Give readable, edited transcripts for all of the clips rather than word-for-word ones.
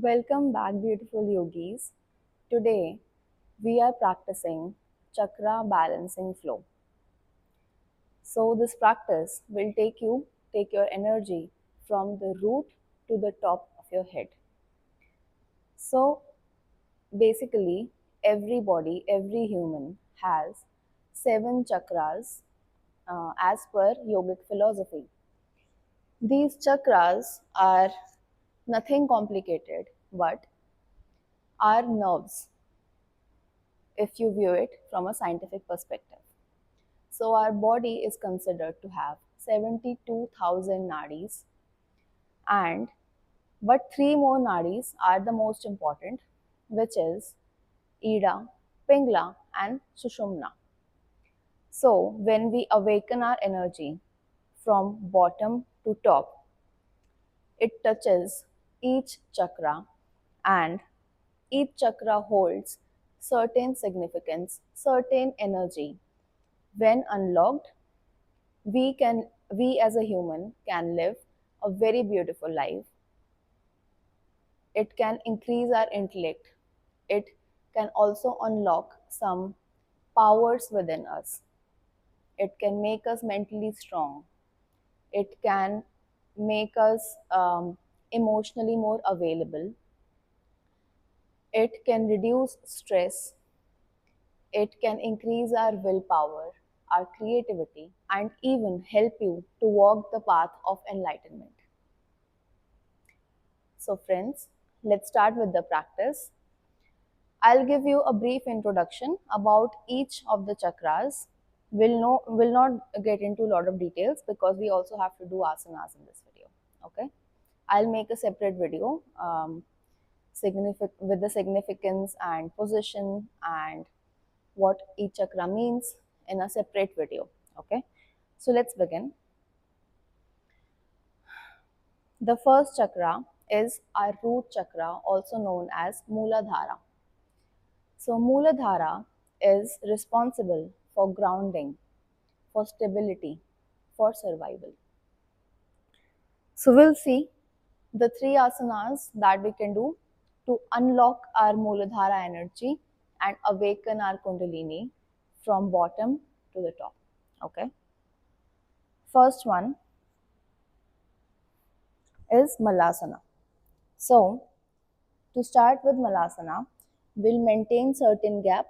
Welcome back, beautiful yogis. Today we are practicing chakra balancing flow. So this practice will take your energy from the root to the top of your head. So basically, every human has 7 chakras as per yogic philosophy. These chakras are nothing complicated but are nerves if you view it from a scientific perspective. So our body is considered to have 72,000 nadis, and but three more nadis are the most important, which is Ida, Pingla and Sushumna. So when we awaken our energy from bottom to top, it touches each chakra, and each chakra holds certain significance, certain energy. When unlocked, we as a human can live a very beautiful life. It can increase our intellect. It can also unlock some powers within us. It can make us mentally strong. It can make us emotionally more available. It can reduce stress. It can increase our willpower, our creativity, and even help you to walk the path of enlightenment. So friends, let's start with the practice. I'll give you a brief introduction about each of the chakras. Will not get into a lot of details because we also have to do asanas in this video. Okay, I'll make a separate video with the significance and position and what each chakra means in a separate video. Okay, so let's begin. The first chakra is our root chakra, also known as Muladhara. So, Muladhara is responsible for grounding, for stability, for survival. So, we'll see the 3 asanas that we can do to unlock our Muladhara energy and awaken our Kundalini from bottom to the top. Okay. First one is Malasana. So, to start with Malasana, we'll maintain certain gap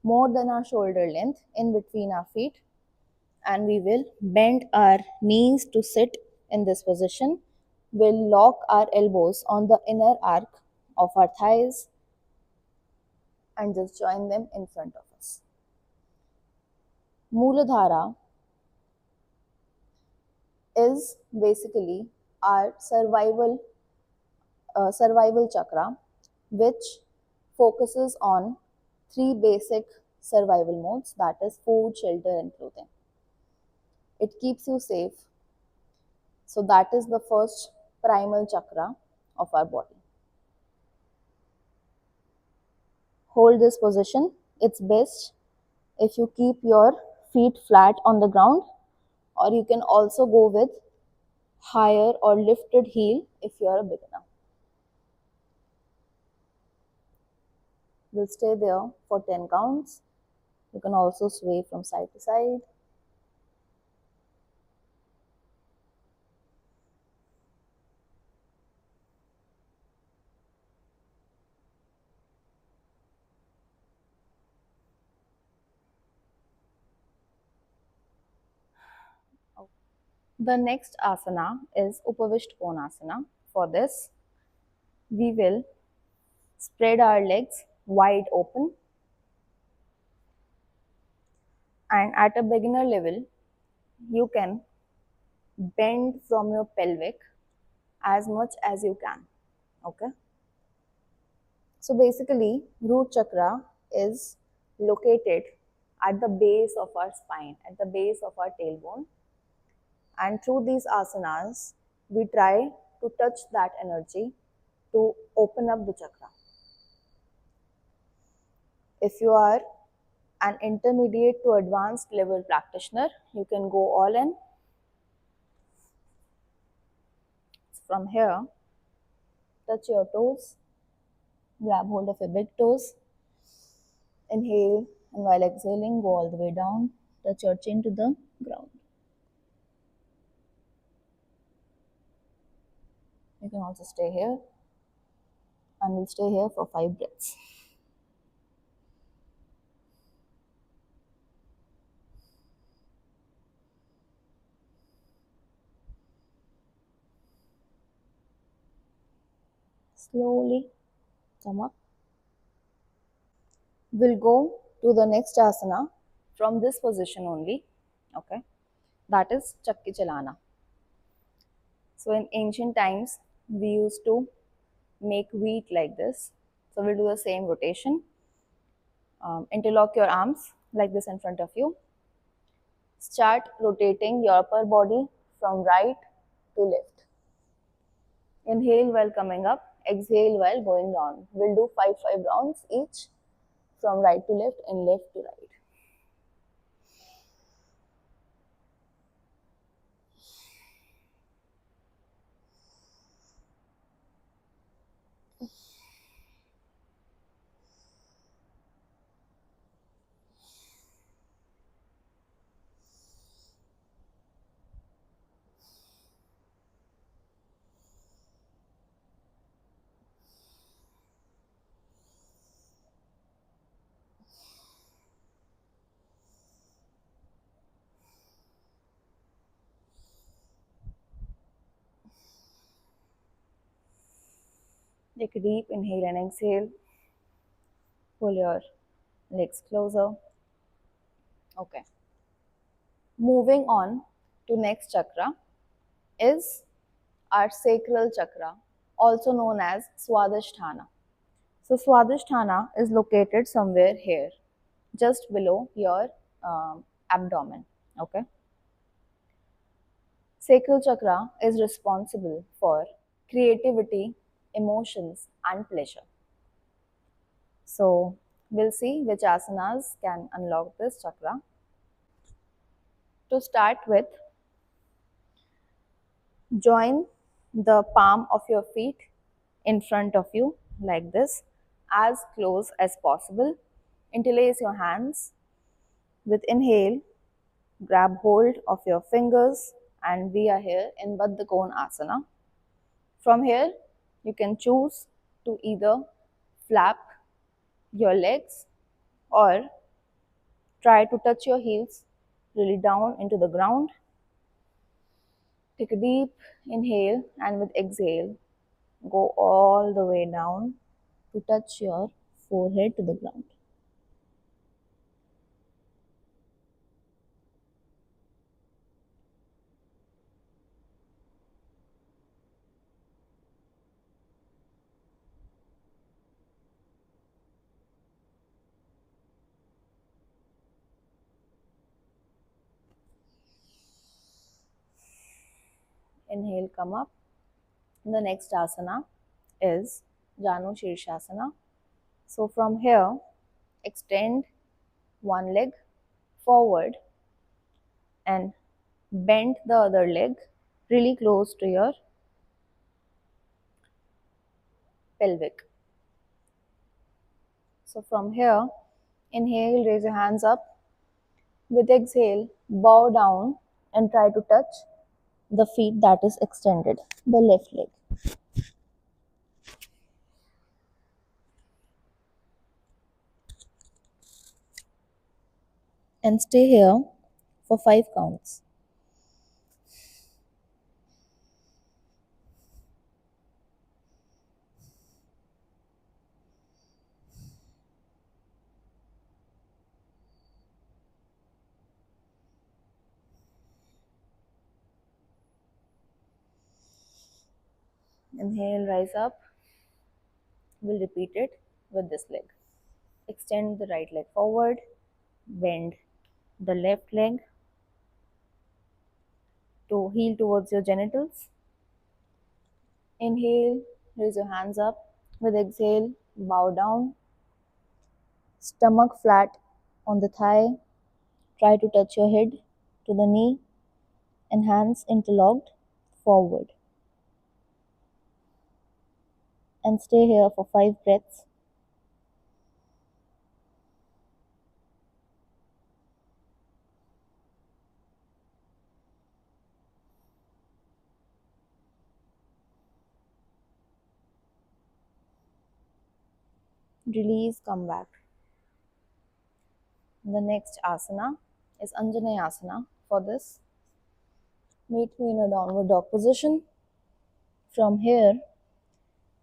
more than our shoulder length in between our feet, and we will bend our knees to sit in this position. We'll lock our elbows on the inner arc of our thighs and just join them in front of us. Muladhara is basically our survival chakra, which focuses on 3 basic survival modes, that is food, shelter and clothing. It keeps you safe. So that is the first primal chakra of our body. Hold this position. It's best if you keep your feet flat on the ground, or you can also go with higher or lifted heel if you are a beginner. We'll stay there for 10 counts. You can also sway from side to side. The next asana is Upavishta Konasana. For this, we will spread our legs wide open, and at a beginner level, you can bend from your pelvic as much as you can. Okay. So basically, root chakra is located at the base of our spine, at the base of our tailbone. And through these asanas, we try to touch that energy to open up the chakra. If you are an intermediate to advanced level practitioner, you can go all in. From here, Touch your toes. Grab hold of your big toes. Inhale, and while exhaling, go all the way down. Touch your chin to the ground. You can also stay here, and we'll stay here for 5 breaths. Slowly come up. We'll go to the next asana from this position only. Okay, that is Chakki Chalana. So in ancient times, we used to make wheat like this. So we'll do the same rotation. Interlock your arms like this in front of you. Start rotating your upper body from right to left. Inhale while coming up, exhale while going down. We'll do 5 rounds each from right to left and left to right. Take a deep inhale and exhale. Pull your legs closer. Okay. Moving on to next chakra is our sacral chakra, also known as Swadhisthana. So Swadhisthana is located somewhere here, just below your abdomen. Okay. Sacral chakra is responsible for creativity, emotions, and pleasure. So we'll see which asanas can unlock this chakra. To start with, join the palm of your feet in front of you like this, as close as possible. Interlace your hands. With inhale, grab hold of your fingers, and we are here in Baddha Konasana. From here, you can choose to either flap your legs or try to touch your heels really down into the ground. Take a deep inhale, and with exhale, go all the way down to touch your forehead to the ground. Inhale, come up. The next asana is Janu Sirsasana. So from here, extend one leg forward and bend the other leg really close to your pelvic. So from here, inhale, raise your hands up. With exhale, bow down and try to touch the feet that is extended, the left leg. And stay here for 5 counts. Inhale, rise up. We'll repeat it with this leg. Extend the right leg forward, bend the left leg to heel towards your genitals. Inhale, raise your hands up. With exhale, bow down. Stomach flat on the thigh. Try to touch your head to the knee and hands interlocked forward. and stay here for 5 breaths. Release, come back. The next asana is Anjaneyasana. For this, meet me in a downward dog position. From here,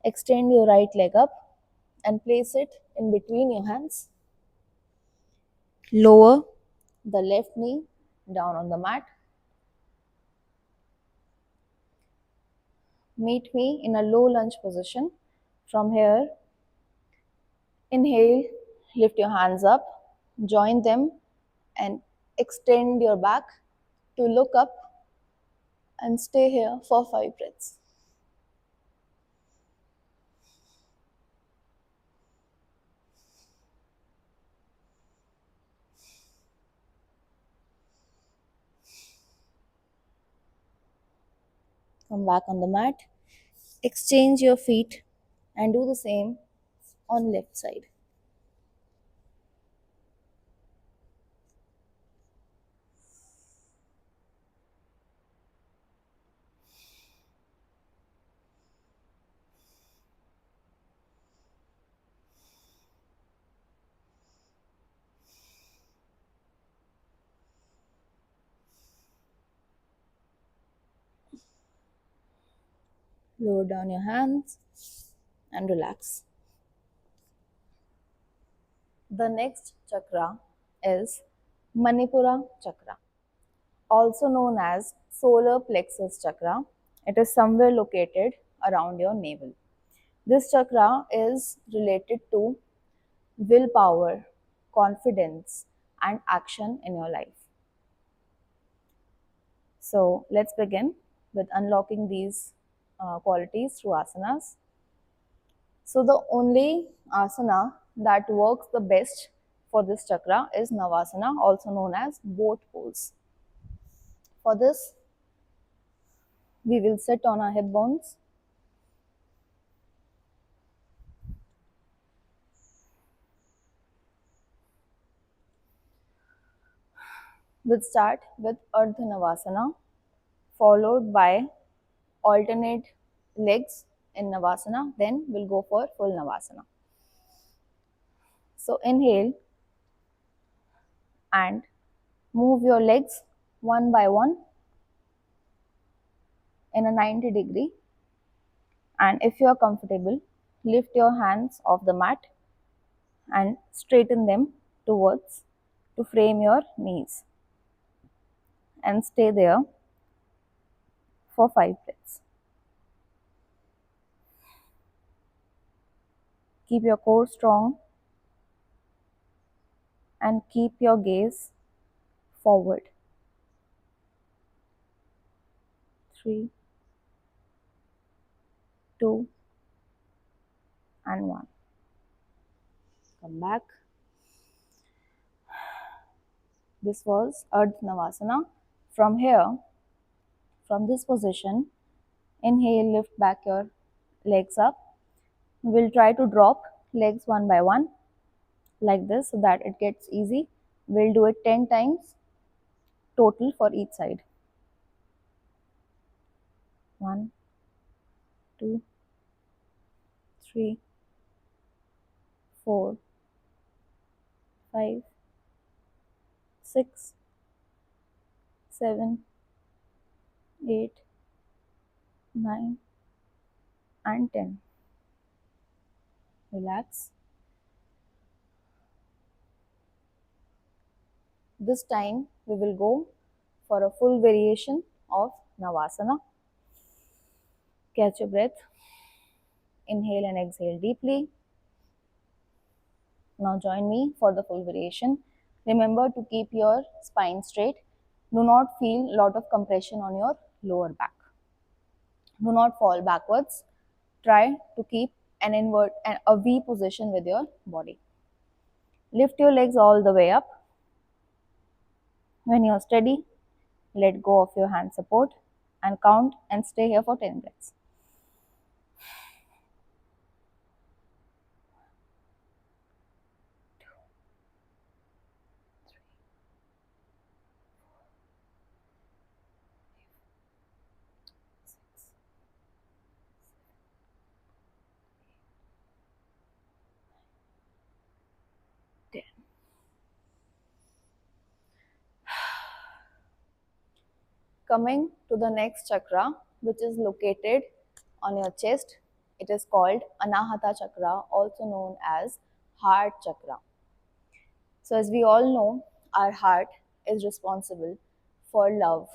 extend your right leg up and place it in between your hands. Lower the left knee down on the mat. Meet me in a low lunge position. From here, inhale, lift your hands up, join them and extend your back to look up and stay here for 5 breaths. Come back on the mat, exchange your feet and do the same on left side. Lower down your hands and relax. The next chakra is Manipura chakra, also known as solar plexus chakra. It is somewhere located around your navel. This chakra is related to willpower, confidence, and action in your life. So let's begin with unlocking these qualities through asanas. So the only asana that works the best for this chakra is Navasana, also known as boat pose. For this, we will sit on our hip bones. We'll start with Ardha Navasana, followed by alternate legs in Navasana, then we'll go for full Navasana. So inhale and move your legs one by one in a 90 degree, and if you are comfortable, lift your hands off the mat and straighten them towards to frame your knees and stay there for 5 breaths. Keep your core strong and keep your gaze forward. 3, 2, and 1. Come back. This was Ardha Navasana. From here, from this position, inhale, lift back your legs up. We'll try to drop legs one by one like this so that it gets easy. We'll do it 10 times total for each side. 1, 2, 3, 4, 5, 6, 7, 8, 9, and 10. Relax. This time we will go for a full variation of Navasana. Catch your breath. Inhale and exhale deeply. Now join me for the full variation. Remember to keep your spine straight. Do not feel a lot of compression on your lower back. Do not fall backwards. Try to keep an invert and a V position with your body. Lift your legs all the way up. When you are steady, let go of your hand support and count and stay here for 10 breaths. coming to the next chakra, which is located on your chest. It is called Anahata Chakra, also known as Heart Chakra. So, as we all know, our heart is responsible for love,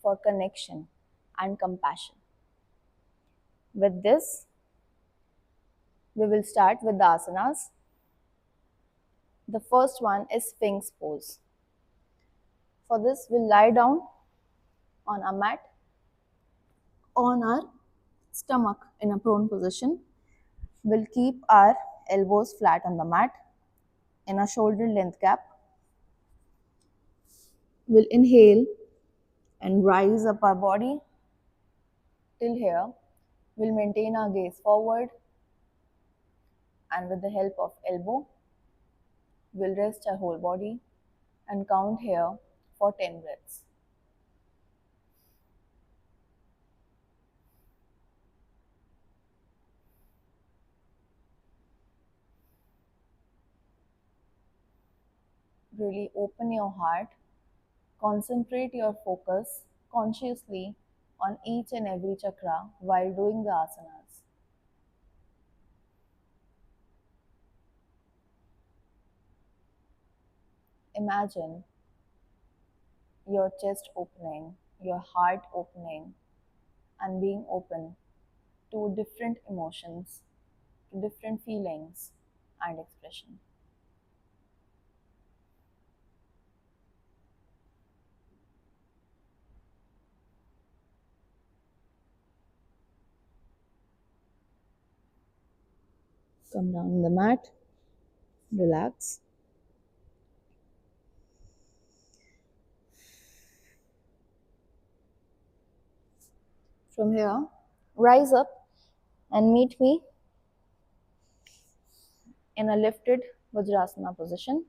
for connection, and compassion. With this, we will start with the asanas. The first one is Sphinx pose. For this, we'll lie down on a mat on our stomach in a prone position. We'll keep our elbows flat on the mat in a shoulder length gap. We'll inhale and rise up our body till here. We'll maintain our gaze forward, and with the help of elbow, we'll rest our whole body and count here for 10 breaths. Really open your heart, concentrate your focus consciously on each and every chakra while doing the asanas. Imagine your chest opening, your heart opening, and being open to different emotions, to different feelings and expression. Come down on the mat, relax. From here, rise up and meet me in a lifted Vajrasana position.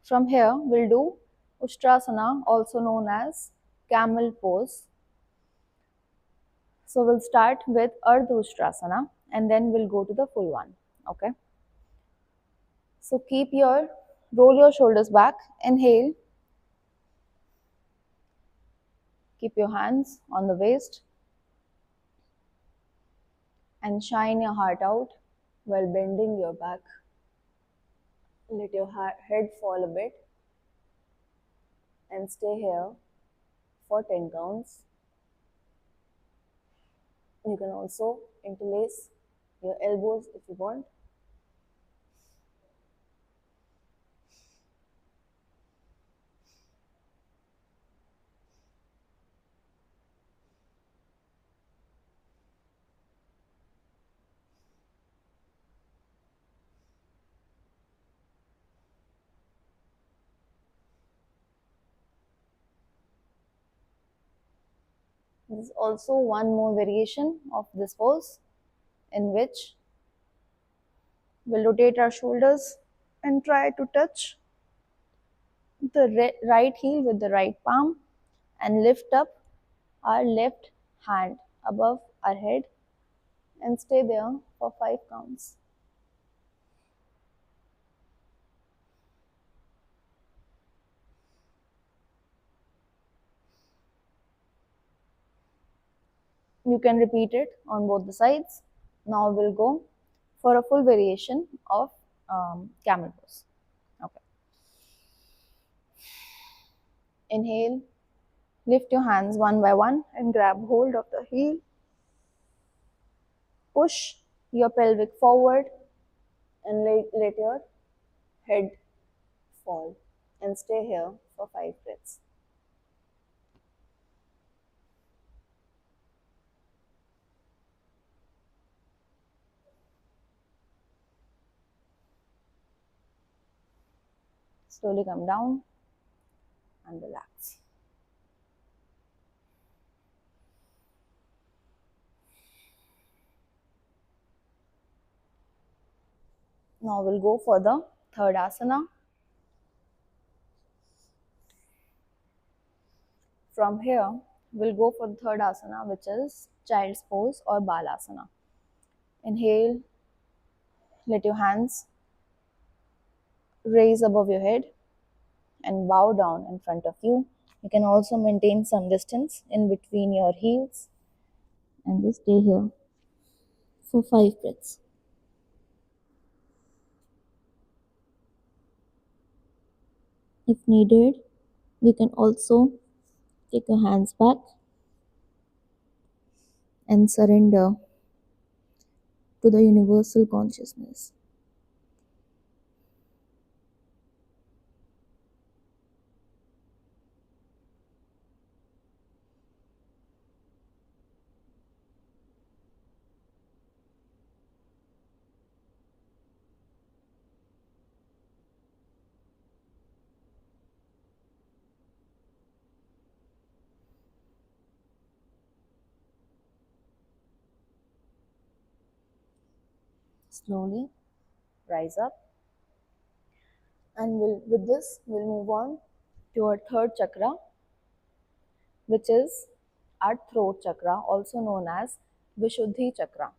From here, we'll do Ustrasana, also known as camel pose. So we'll start with Ardha Ustrasana and then we'll go to the full one. Okay. So roll your shoulders back, inhale, keep your hands on the waist and shine your heart out while bending your back. Let your head fall a bit and stay here for 10 counts. You can also interlace your elbows if you want. There is also one more variation of this pose in which we'll rotate our shoulders and try to touch the right heel with the right palm and lift up our left hand above our head and stay there for 5 counts. You can repeat it on both the sides. Now we'll go for a full variation of camel pose. Okay. Inhale, lift your hands one by one and grab hold of the heel. Push your pelvic forward and let your head fall and stay here for 5 breaths. Slowly come down and relax. Now we'll go for the third asana. From here, we'll go for the third asana, which is child's pose or balasana. Inhale, let your hands raise above your head and bow down in front of you. You can also maintain some distance in between your heels and just stay here for 5 breaths. If needed, you can also take your hands back and surrender to the universal consciousness. Slowly rise up, and with this we'll move on to our third chakra, which is our throat chakra, also known as Vishuddhi chakra.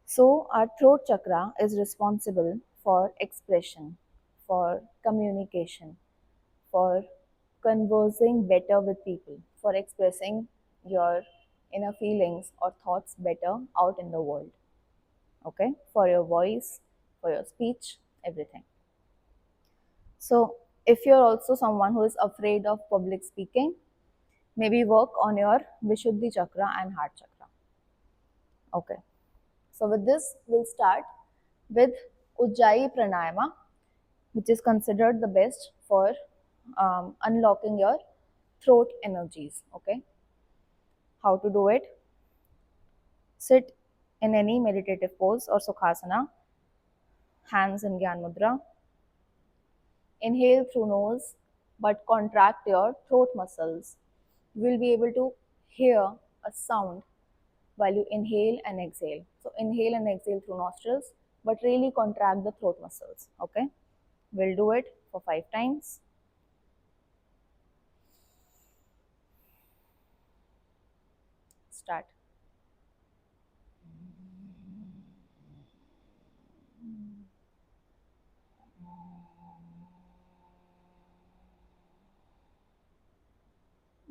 So, our throat chakra is responsible for expression, for communication, for conversing better with people, for expressing your inner feelings or thoughts better out in the world. Okay, for your voice, for your speech, everything. So, if you're also someone who is afraid of public speaking, maybe work on your Vishuddhi chakra and heart chakra. Okay, so with this, we'll start with Ujjayi Pranayama, which is considered the best for unlocking your throat energies. Okay, how to do it? Sit in any meditative pose or Sukhasana, hands in Gyan Mudra. Inhale through nose, but contract your throat muscles. You will be able to hear a sound while you inhale and exhale. So inhale and exhale through nostrils, but really contract the throat muscles. Okay, we'll do it for 5 times. Start.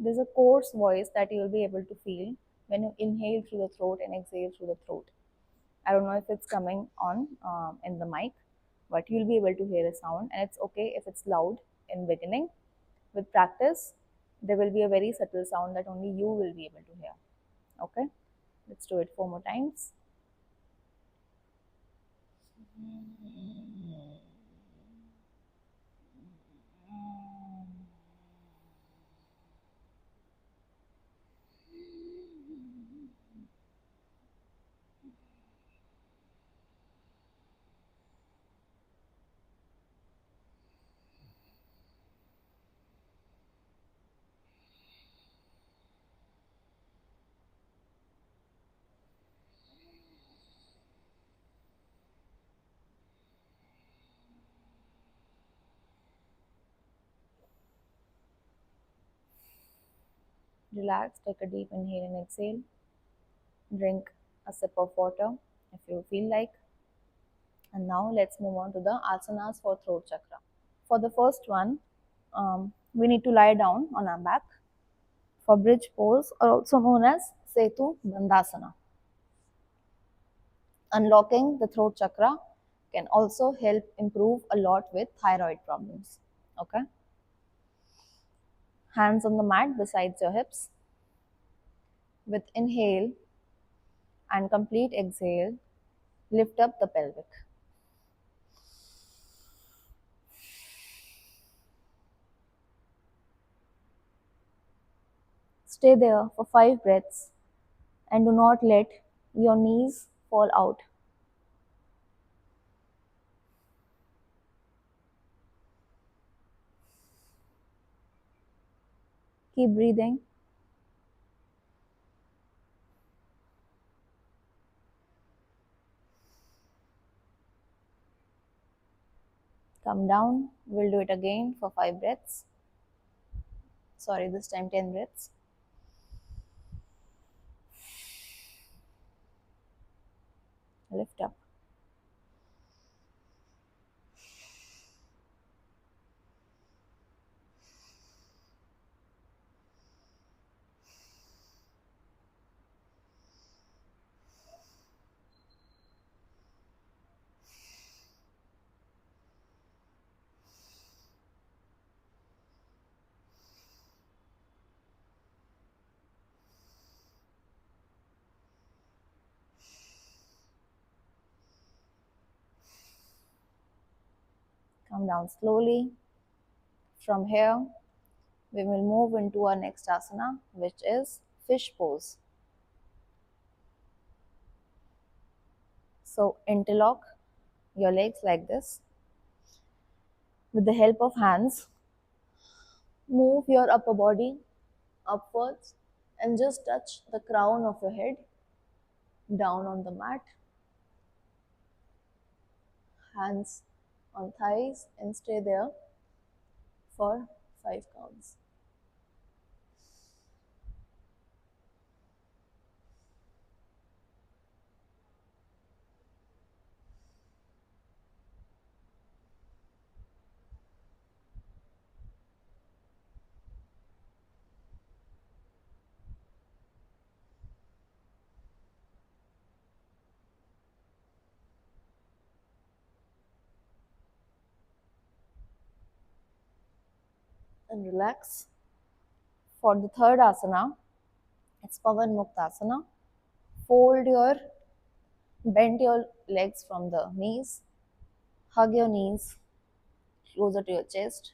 There's a coarse voice that you'll be able to feel when you inhale through the throat and exhale through the throat. I don't know if it's coming on in the mic, but you'll be able to hear a sound, and it's okay if it's loud in beginning. With practice, there will be a very subtle sound that only you will be able to hear. Okay, let's do it 4 more times. Relax, take a deep inhale and exhale. Drink a sip of water if you feel like. And now let's move on to the asanas for throat chakra. For the first one, we need to lie down on our back for bridge pose, or also known as Setu Bandhasana. Unlocking the throat chakra can also help improve a lot with thyroid problems. Okay. Hands on the mat besides your hips. With inhale and complete exhale, lift up the pelvic. Stay there for 5 breaths and do not let your knees fall out. Keep breathing. Come down. We'll do it again for 5 breaths. Sorry, this time 10 breaths. Lift up. Come down slowly. From here, we will move into our next asana, which is fish pose. So interlock your legs like this. With the help of hands, move your upper body upwards and just touch the crown of your head down on the mat. Hands on thighs and stay there for 5 counts. And relax. For the third asana, it's Pavan Muktasana. Bend your legs from the knees, hug your knees closer to your chest,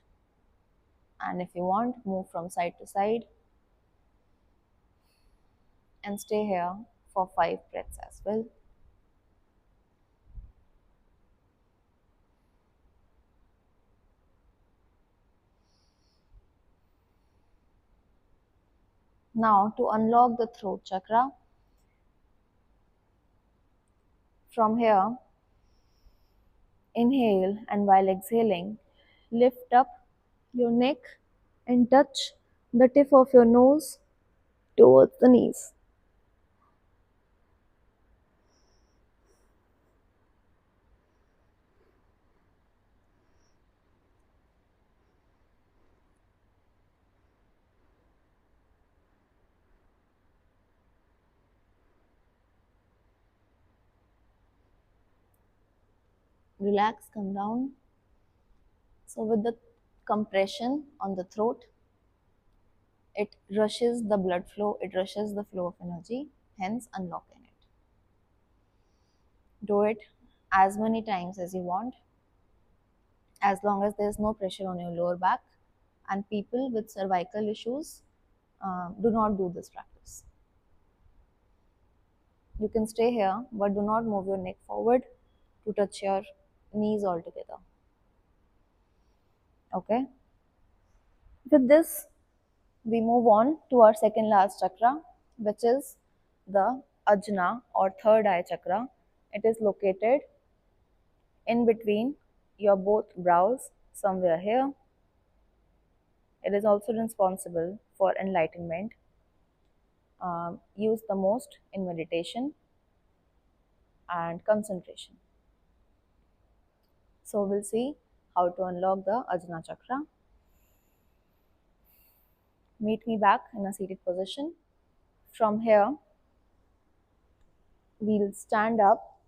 and if you want, move from side to side and stay here for 5 breaths as well. Now to unlock the throat chakra, from here, inhale, and while exhaling, lift up your neck and touch the tip of your nose towards the knees. Relax, come down. So with the compression on the throat, it rushes the blood flow, it rushes the flow of energy, hence unlocking it. Do it as many times as you want, as long as there is no pressure on your lower back. And people with cervical issues, do not do this practice. You can stay here, but do not move your neck forward to touch your knees altogether. Okay? With this, we move on to our second last chakra, which is the Ajna or third eye chakra. It is located in between your both brows, somewhere here. It is also responsible for enlightenment, used the most in meditation and concentration. So we'll see how to unlock the Ajna chakra. Meet me back in a seated position. From here, we'll stand up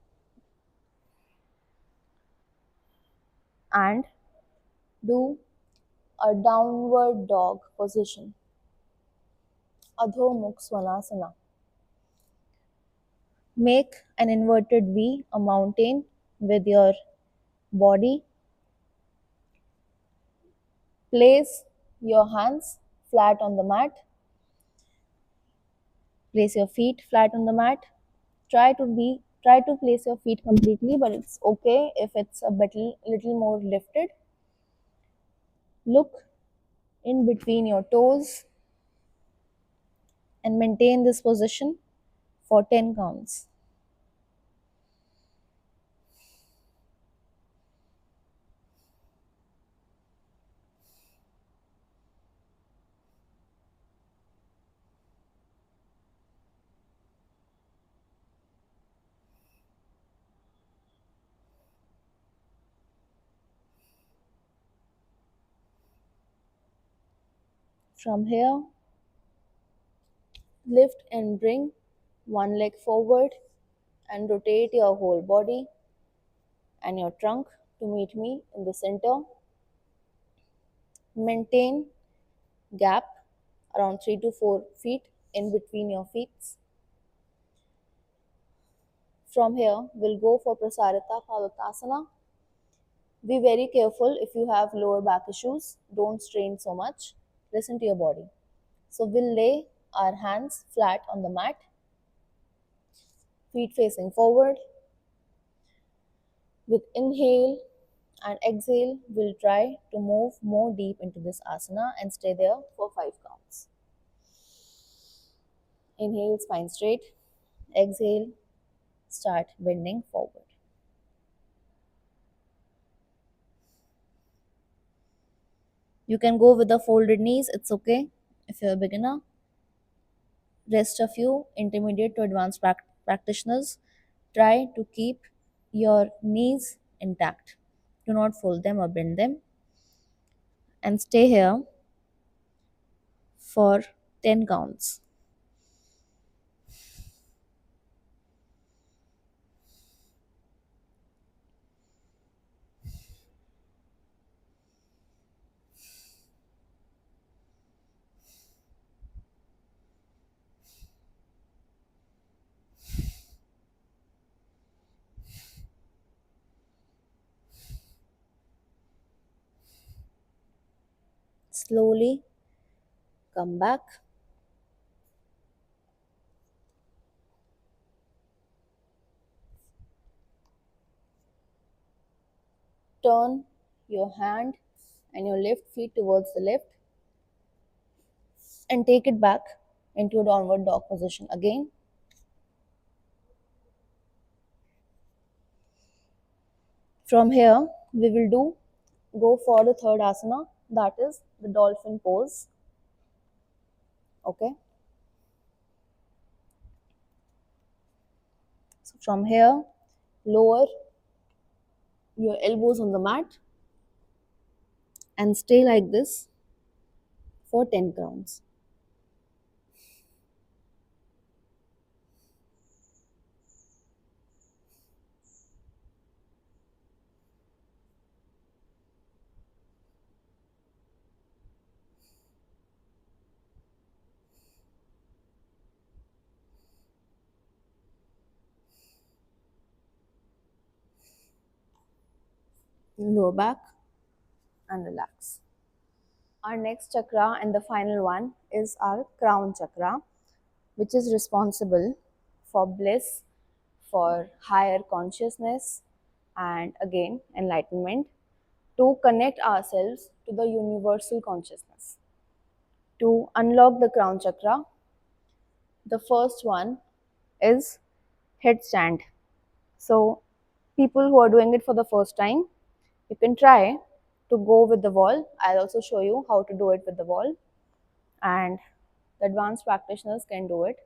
and do a downward dog position, Adho Mukh Svanasana. Make an inverted V, a mountain, with your body. Place your hands flat on the mat. Place your feet flat on the mat. Try to place your feet completely, but it's okay if it's a little more lifted. Look in between your toes and maintain this position for 10 counts. From here, lift and bring one leg forward and rotate your whole body and your trunk to meet me in the center. Maintain gap around 3 to 4 feet in between your feet. From here, we'll go for Prasarita Padottanasana. Be very careful if you have lower back issues. Don't strain so much. Listen to your body. So we'll lay our hands flat on the mat, feet facing forward. With inhale and exhale, we'll try to move more deep into this asana and stay there for 5 counts. Inhale, spine straight. Exhale, start bending forward. You can go with the folded knees, it's okay if you're a beginner. Rest of you, intermediate to advanced practitioners, try to keep your knees intact. Do not fold them or bend them. And stay here for 10 counts. Slowly come back. Turn your hand and your left feet towards the left and take it back into a downward dog position again. From here, we will go for the third asana, that is the dolphin pose. Okay. So from here, lower your elbows on the mat and stay like this for 10 counts. Lower back and relax. Our next chakra and the final one is our crown chakra, which is responsible for bliss, for higher consciousness, and again enlightenment, to connect ourselves to the universal consciousness. To unlock the crown chakra, the first one is headstand. So, people who are doing it for the first time, you can try to go with the wall. I'll also show you how to do it with the wall, and the advanced practitioners can do it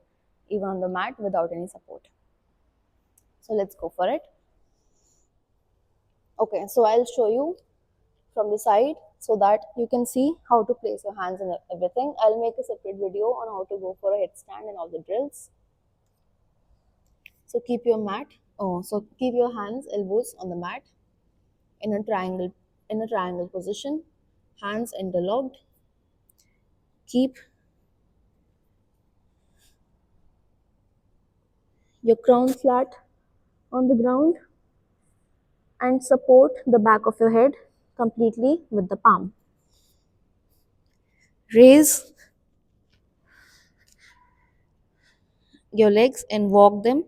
even on the mat without any support. So let's go for it. Okay, so I'll show you from the side so that you can see how to place your hands and everything. I'll make a separate video on how to go for a headstand and all the drills. So keep your keep your hands, elbows on the mat in a triangle position, hands interlocked. Keep your crown flat on the ground and support the back of your head completely with the palm. Raise your legs and walk them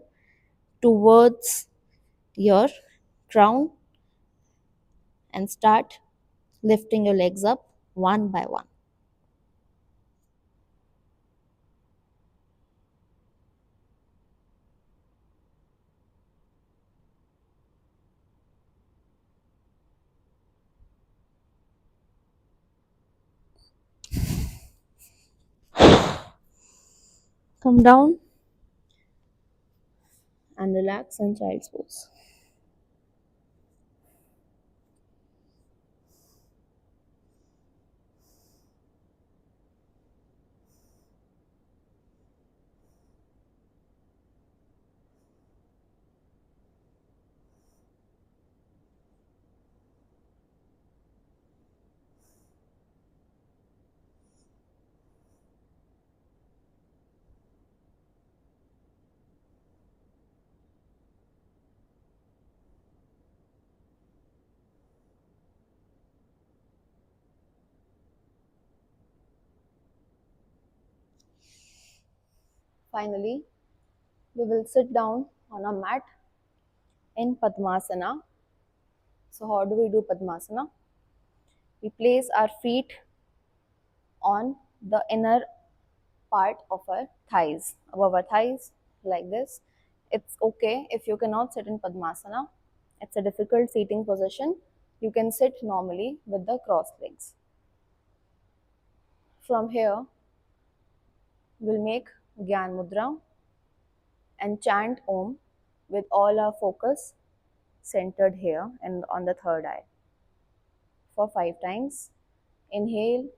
towards your crown and start lifting your legs up one by one. Come down and relax in child's pose. Finally, we will sit down on a mat in Padmasana. So, how do we do Padmasana? We place our feet on the inner part of our thighs, above our thighs, like this. It's okay if you cannot sit in Padmasana. It's a difficult seating position. You can sit normally with the crossed legs. From here, we'll make Gyan Mudra and chant Om with all our focus centered here and on the third eye for 5 times. Inhale,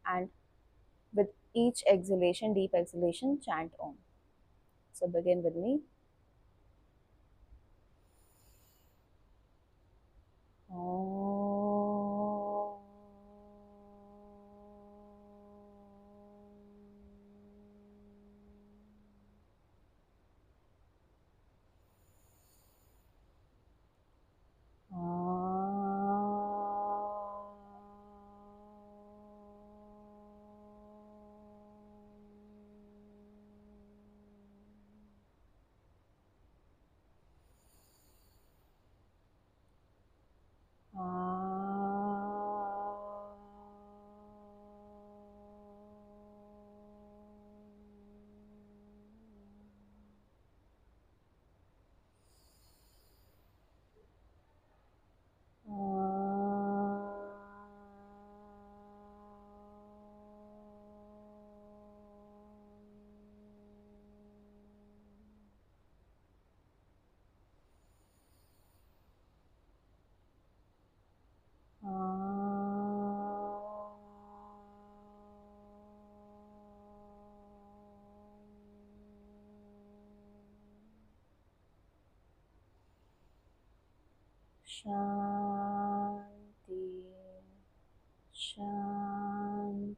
and with each exhalation, deep exhalation, chant Om. So begin with me. Om. Shanti, Shanti,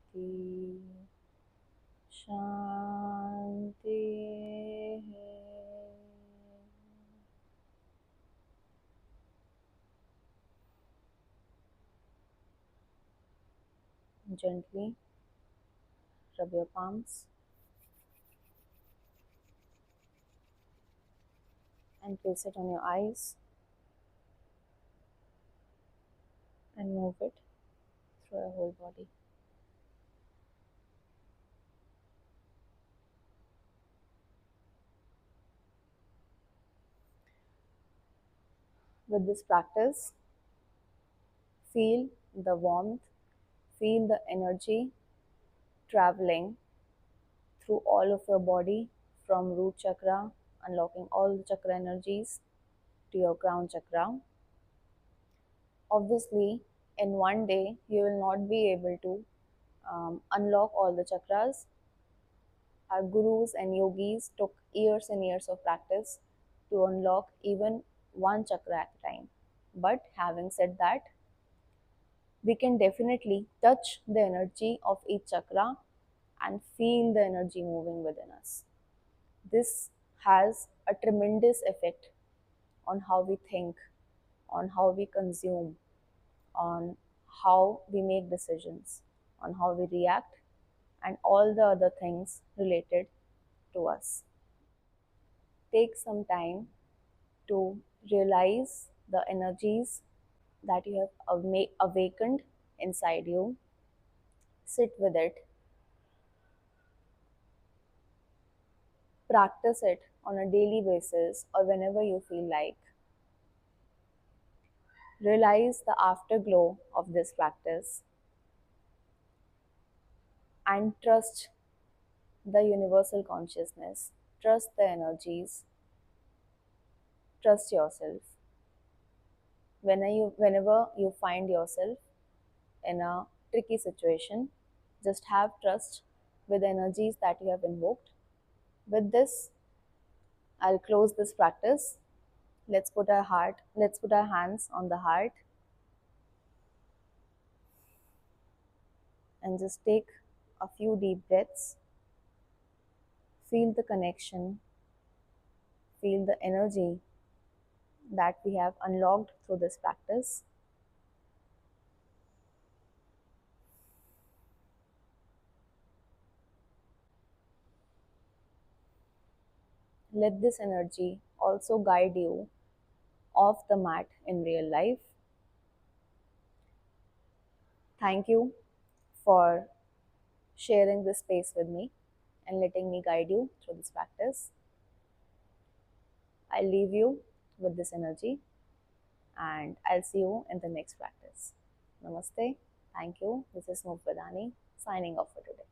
Shanti. Gently rub your palms and place it on your eyes and move it through your whole body. With this practice, feel the warmth, feel the energy traveling through all of your body from root chakra, unlocking all the chakra energies to your crown chakra. Obviously, in one day, you will not be able to unlock all the chakras. Our gurus and yogis took years and years of practice to unlock even one chakra at a time. But having said that, we can definitely touch the energy of each chakra and feel the energy moving within us. This has a tremendous effect on how we think, on how we consume, on how we make decisions, on how we react, and all the other things related to us. Take some time to realize the energies that you have awakened inside you. Sit with it, practice it on a daily basis or whenever you feel like. Realize the afterglow of this practice and trust the universal consciousness, trust the energies, trust yourself. Whenever you find yourself in a tricky situation, just have trust with the energies that you have invoked. With this, I'll close this practice. Let's put our hands on the heart and just take a few deep breaths. Feel the connection, feel the energy that we have unlocked through this practice. let this energy also guide you off the mat in real life. Thank you for sharing this space with me and letting me guide you through this practice. I'll leave you with this energy and I'll see you in the next practice. Namaste. Thank you. This is MoveWithAnii signing off for today.